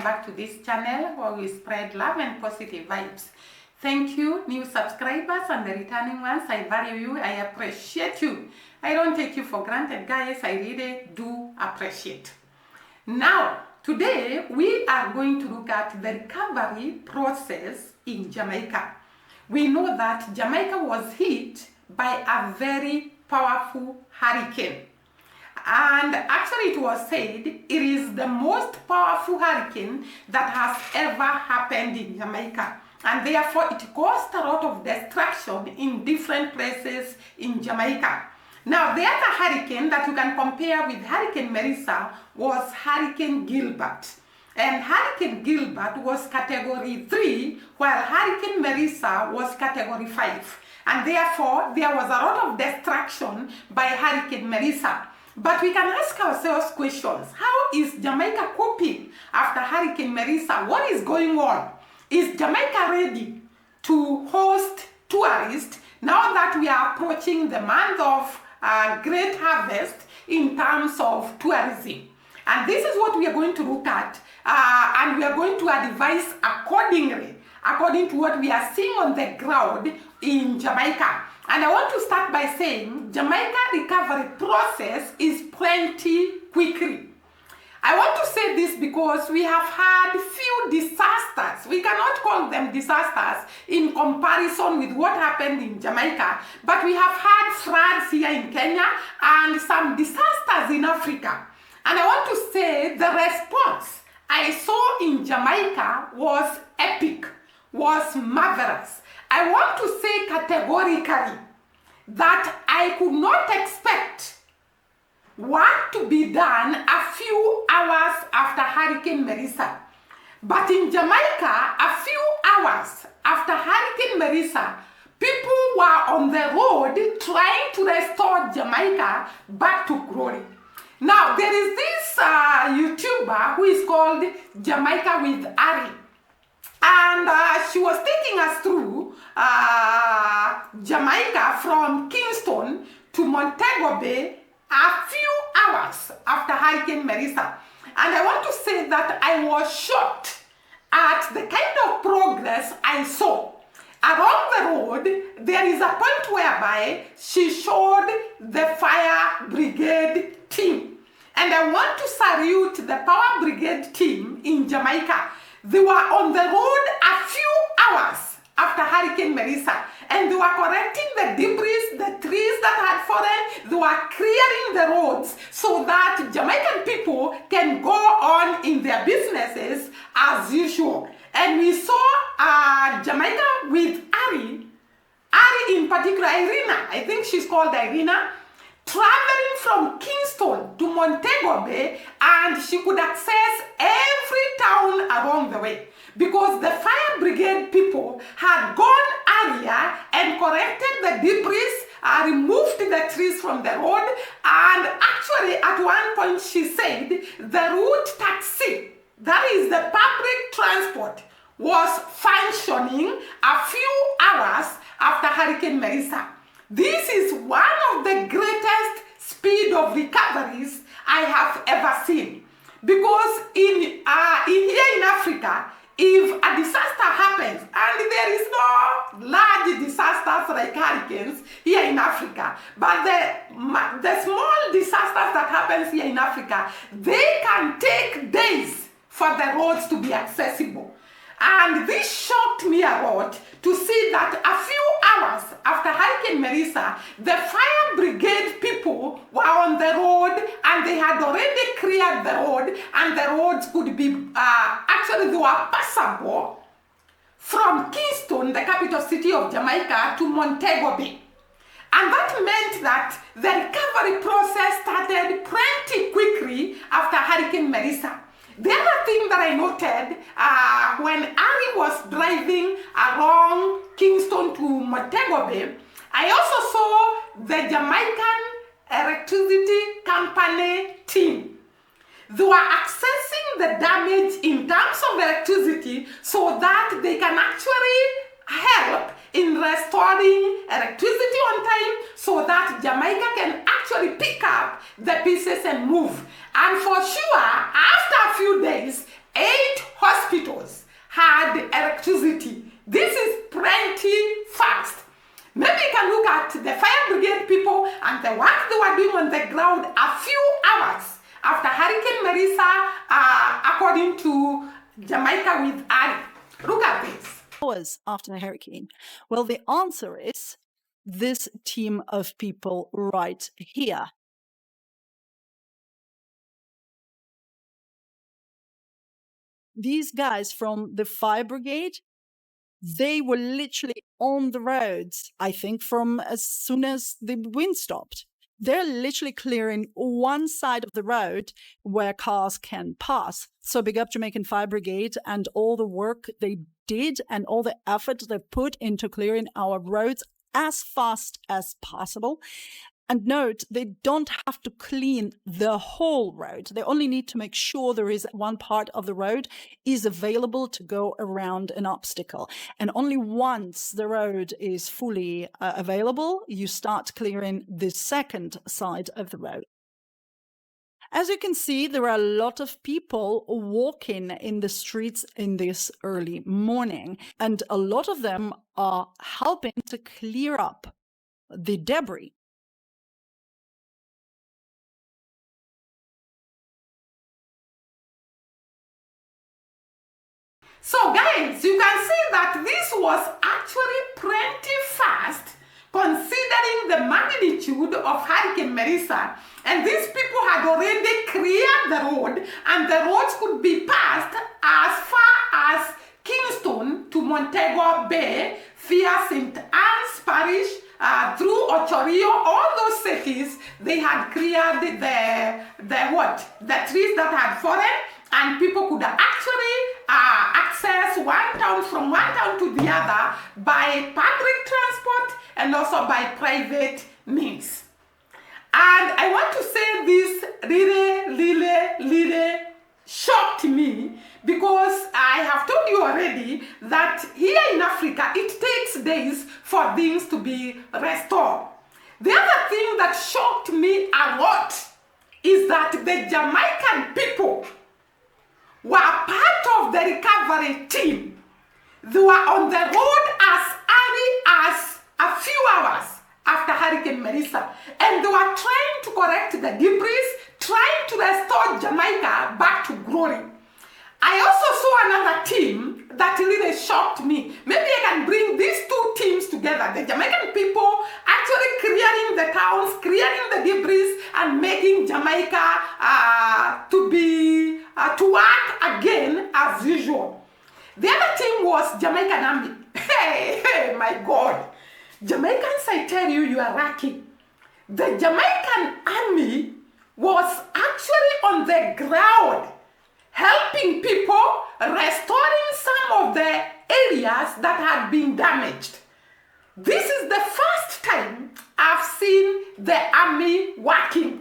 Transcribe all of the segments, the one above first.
welcome back to this channel where we spread love and positive vibes. Thank you, new subscribers and the returning ones. I value you, I appreciate you. I don't take you for granted, guys. I really do appreciate. Now, today we are going to look at the recovery process in Jamaica. We know that Jamaica was hit by a very powerful hurricane. And actually it was said it is the most powerful hurricane that has ever happened in Jamaica. And therefore it caused a lot of destruction in different places in Jamaica. Now the other hurricane that you can compare with Hurricane Melissa was Hurricane Gilbert. And Hurricane Gilbert was category 3, while Hurricane Melissa was category 5. And therefore there was a lot of destruction by Hurricane Melissa. But we can ask ourselves questions. How is Jamaica coping after Hurricane Melissa? What is going on? Is Jamaica ready to host tourists now that we are approaching the month of great harvest in terms of tourism? And this is what we are going to look at, and we are going to advise accordingly, according to what we are seeing on the ground in Jamaica. And I want to start by saying Jamaica recovery process is plenty quickly. I want to say this because we have had few disasters. We cannot call them disasters in comparison with what happened in Jamaica, but we have had floods here in Kenya and some disasters in Africa. And I want to say the response I saw in Jamaica was epic, was marvelous. I want to say categorically that I could not expect what to be done a few hours after Hurricane Melissa. But in Jamaica, a few hours after Hurricane Melissa, people were on the road trying to restore Jamaica back to glory. Now, there is this YouTuber who is called Jamaica with Ari. And she was taking us through Jamaica from Kingston to Montego Bay a few hours after Hurricane Melissa. And I want to say that I was shocked at the kind of progress I saw. Along the road, there is a point whereby she showed the fire brigade team. And I want to salute the power brigade team in Jamaica. They were on the road a few hours after Hurricane Melissa, and they were collecting the debris, the trees that had fallen. They were clearing the roads so that Jamaican people can go on in their businesses as usual. And we saw Jamaica with Ari in particular, Irina, I think she's called Irina, traveling from Kingston to Montego Bay, and she could access every town along the way because the fire brigade people had gone earlier and collected the debris, removed the trees from the road, and actually at one point she said the route taxi, that is the public transport, was functioning a few hours after Hurricane Melissa. This is one of the greatest speed of recoveries I have ever seen. Because here in Africa, if a disaster happens, and there is no large disasters like hurricanes here in Africa, but the small disasters that happens here in Africa, they can take days for the roads to be accessible. And this shocked me a lot to see that a few hours after Hurricane Melissa, the fire brigade people were on the road and they had already cleared the road, and the roads could be, actually they were passable from Kingston, the capital city of Jamaica, to Montego Bay. And that meant that the recovery process started pretty quickly after Hurricane Melissa. The other thing that I noted when Ari was driving along Kingston to Montego Bay, I also saw the Jamaican Electricity Company team. They were accessing the damage in terms of electricity so that they can actually help in restoring electricity on time so that Jamaica can actually pick up the pieces and move. And for sure, after a few days, 8 hospitals had electricity. This is plenty fast. Maybe you can look at the fire brigade people and the work they were doing on the ground a few hours after Hurricane Marisa, according to Jamaica with Ari. Look at this. Hours after the hurricane. Well, the answer is this team of people right here. These guys from the fire brigade, they were literally on the roads, I think, from as soon as the wind stopped. They're literally clearing one side of the road where cars can pass. So big up Jamaican Fire Brigade and all the work they did and all the effort they put into clearing our roads as fast as possible. And note, they don't have to clean the whole road. They only need to make sure there is one part of the road is available to go around an obstacle. And only once the road is fully available, you start clearing the second side of the road. As you can see, there are a lot of people walking in the streets in this early morning, and a lot of them are helping to clear up the debris. So guys, you can see that this was actually pretty fast considering the magnitude of Hurricane Marisa. And these people had already cleared the road and the roads could be passed as far as Kingston to Montego Bay via St. Anne's Parish, through Ochorio, all those cities. They had cleared the trees that had fallen, and people could actually access one town from one town to the other by public transport and also by private means. And I want to say this really shocked me, because I have told you already that here in Africa it takes days for things to be restored. The other thing that shocked me a lot is that the Jamaican people were part of the recovery team. They were on the road as early as a few hours after Hurricane Marisa, and they were trying to correct the debris, trying to restore Jamaica back to glory. I also saw another team that really shocked me. Maybe I can bring these two teams together. The Jamaican people actually clearing the towns, clearing the debris, and making Jamaica to work again as usual. The other team was Jamaican Army. Hey, my God. Jamaicans, I tell you, you are lucky. The Jamaican Army was actually on the ground, helping people, restoring some of the areas that had been damaged. This is the first time I've seen the army working.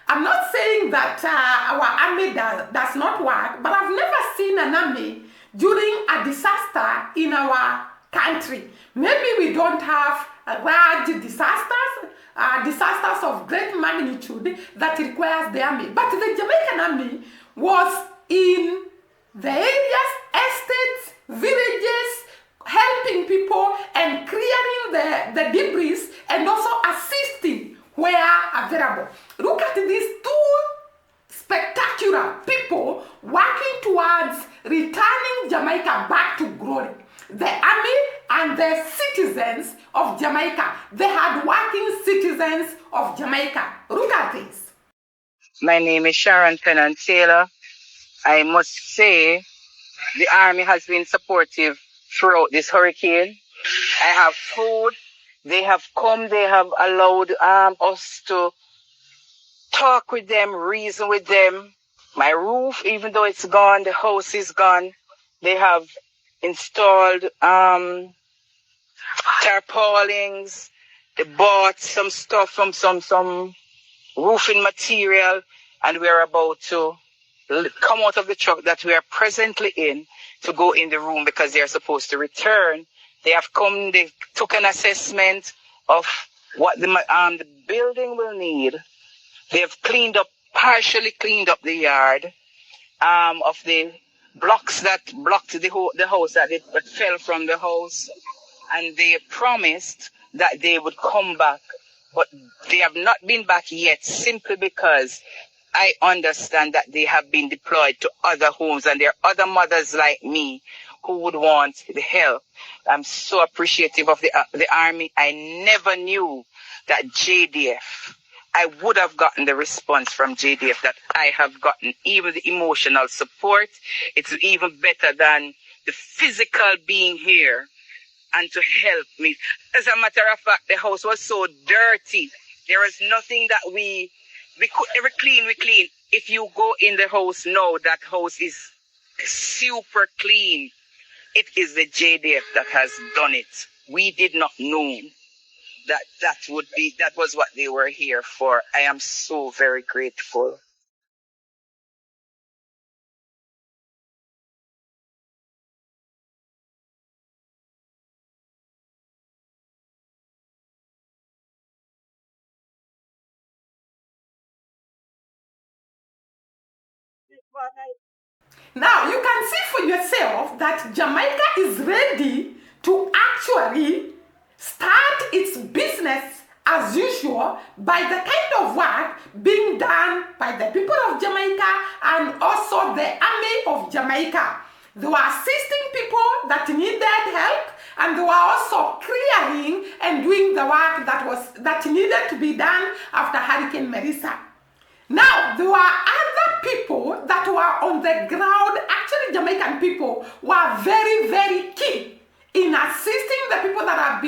I'm not saying that our army does not work, but I've never seen an army during a disaster in our country. Maybe we don't have large disasters, disasters of great magnitude that requires the army. But the Jamaican army was in the areas, estates, villages, helping people and clearing the debris and also assisting where available. Look at these two spectacular people working towards returning Jamaica back to glory. The army and the citizens of Jamaica, the hard-working citizens of Jamaica. Look at this. My name is Sharon Pennant Taylor. I must say the army has been supportive throughout this hurricane. I have food. They have come. They have allowed us to talk with them, reason with them. My roof, even though it's gone, the house is gone. They have installed tarpaulins. They bought some stuff from some roofing material, and we're about to come out of the truck that we are presently in to go in the room because they are supposed to return. They have come, they took an assessment of what the building will need. They have partially cleaned up the yard, of the blocks that blocked the house, that fell from the house. And they promised that they would come back, but they have not been back yet, simply because I understand that they have been deployed to other homes, and there are other mothers like me who would want the help. I'm so appreciative of the army. I never knew that JDF, I would have gotten the response from JDF that I have gotten, even the emotional support. It's even better than the physical being here and to help me. As a matter of fact, the house was so dirty. There was nothing that we could ever clean. We clean. If you go in the house now, that house is super clean. It is the JDF that has done it. We did not know that was what they were here for. I am so very grateful. Now, you can see for yourself that Jamaica is ready to actually start its business as usual by the kind of work being done by the people of Jamaica and also the army of Jamaica. They were assisting people that needed help, and they were also clearing and doing the work that needed to be done after Hurricane Melissa. Now, there were other people that were on the ground. Actually, Jamaican people were very, very key in assisting the people that had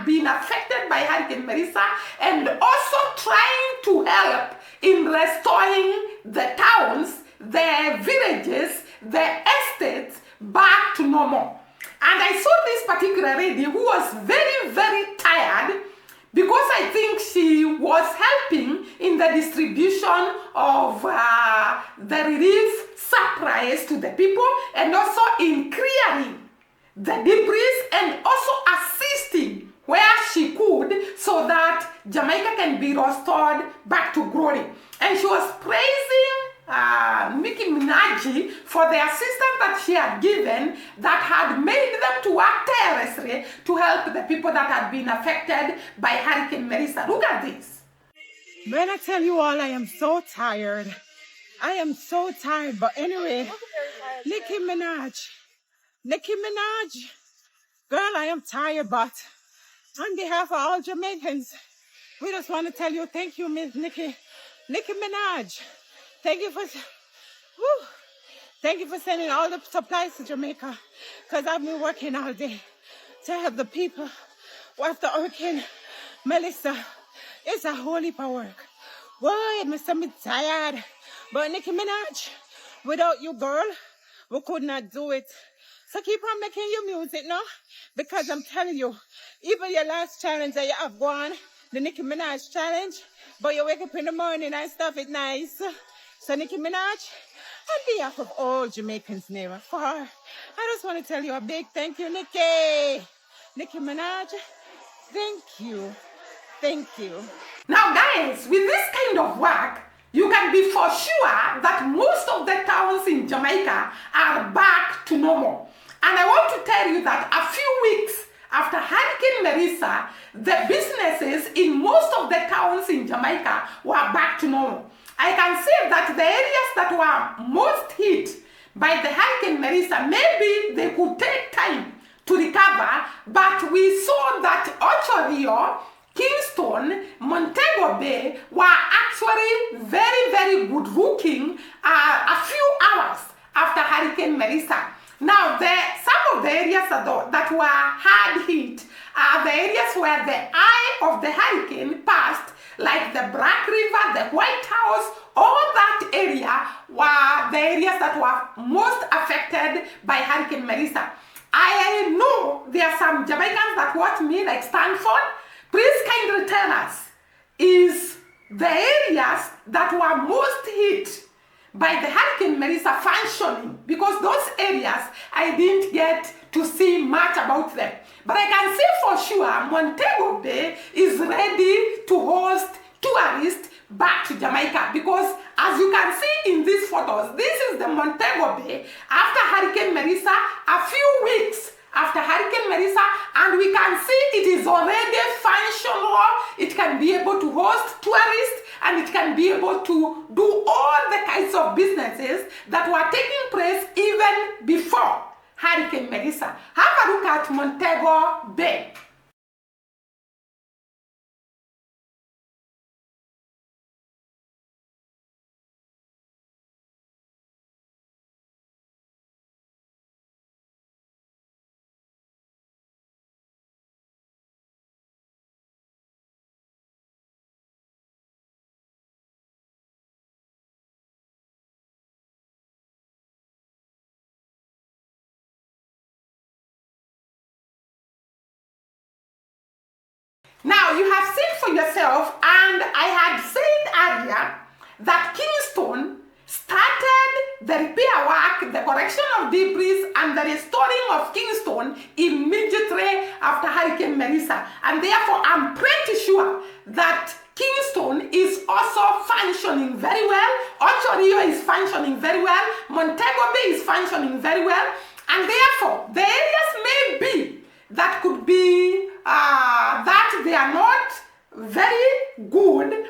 been affected by Hurricane Melissa, and also trying to help in restoring the towns, the villages, the estates back to normal. And I saw this particular lady who was very, very tired, because I think she was helping in the distribution of the relief supplies to the people, and also in clearing the debris, and also assisting where she could so that Jamaica can be restored back to glory. And she was praising Nicki Minaj for the assistance that she had given, that had made them to work tirelessly to help the people that had been affected by Hurricane Melissa. Look at this. When I tell you all, I am so tired. I am so tired. But anyway, Nicki Minaj, girl, I am tired. But on behalf of all Jamaicans, we just want to tell you thank you, Miss Nicki Minaj. Thank you for sending all the supplies to Jamaica, because I've been working all day to help the people after Hurricane Melissa. It's a whole heap of work. Boy, I'm tired. But Nicki Minaj, without you, girl, we could not do it. So keep on making your music, no? Because I'm telling you, even your last challenge that you have gone, the Nicki Minaj challenge, but you wake up in the morning and stuff it nice. So Nicki Minaj, on behalf of all Jamaicans near and far, I just want to tell you a big thank you, Nicki. Nicki Minaj, thank you. Thank you. Now guys, with this kind of work, you can be for sure that most of the towns in Jamaica are back to normal. And I want to tell you that a few weeks after Hurricane Melissa, the businesses in most of the towns in Jamaica were back to normal. I can say that the areas that were most hit by the Hurricane Melissa, maybe they could take time to recover, but we saw that Ocho Rio, Kingston, Montego Bay were actually very, very good looking a few hours after Hurricane Melissa. Now, some of the areas that were hard hit are the areas where the eye of the hurricane passed, like the Black River, the White House. All that area were the areas that were most affected by Hurricane Melissa. I know there are some Jamaicans that watch me, like Stanford. Please kindly tell us, is the areas that were most hit by the Hurricane Melissa functioning? Because those areas, I didn't get to see much about them. But I can say for sure, Montego Bay is ready to host tourists back to Jamaica, because As you can see in these photos, this is the Montego Bay after Hurricane Melissa, a few weeks after Hurricane Melissa, and we can see it is already functional. It can be able to host tourists, and it can be able to do all the kinds of businesses that were taking place even before Hurricane Melissa. Have a look at Montego Bay. Now, you have seen for yourself, and I had said earlier that Kingston started the repair work, the correction of debris, and the restoring of Kingston immediately after Hurricane Melissa. And therefore, I'm pretty sure that Kingston is also functioning very well. Ocho Rio is functioning very well. Montego Bay is functioning very well. And therefore, the areas may be that could be that they are not very good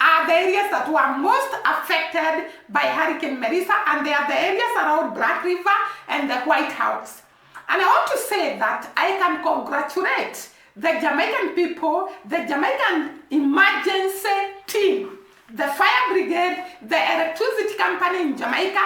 are the areas that were most affected by Hurricane Melissa, and they are the areas around Black River and the White House. And I want to say that I can congratulate the Jamaican people, the Jamaican emergency team, the fire brigade, the electricity company in Jamaica,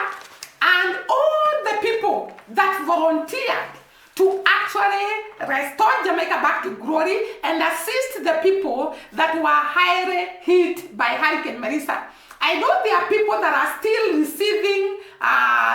and all the people that volunteered to actually restore Jamaica back to glory and assist the people that were highly hit by Hurricane Melissa. I know there are people that are still receiving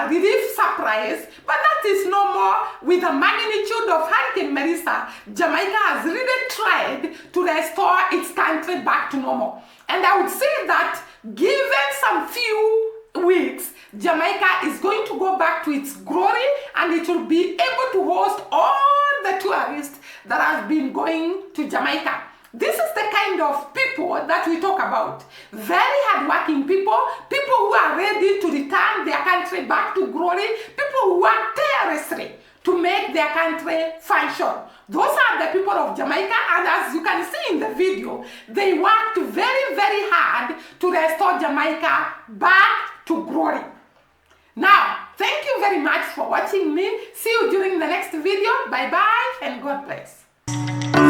relief supplies, but that is no more. With the magnitude of Hurricane Melissa, Jamaica has really tried to restore its country back to normal. And I would say that given some few weeks, Jamaica is going to go back to its glory, and it will be able to host all the tourists that have been going to Jamaica. This is the kind of people that we talk about. Very hardworking people, people who are ready to return their country back to glory, people who work tirelessly to make their country function. Those are the people of Jamaica, and as you can see in the video, they worked very, very hard to restore Jamaica back to glory. Now, thank you very much for watching me. See you during the next video. Bye-bye and God bless.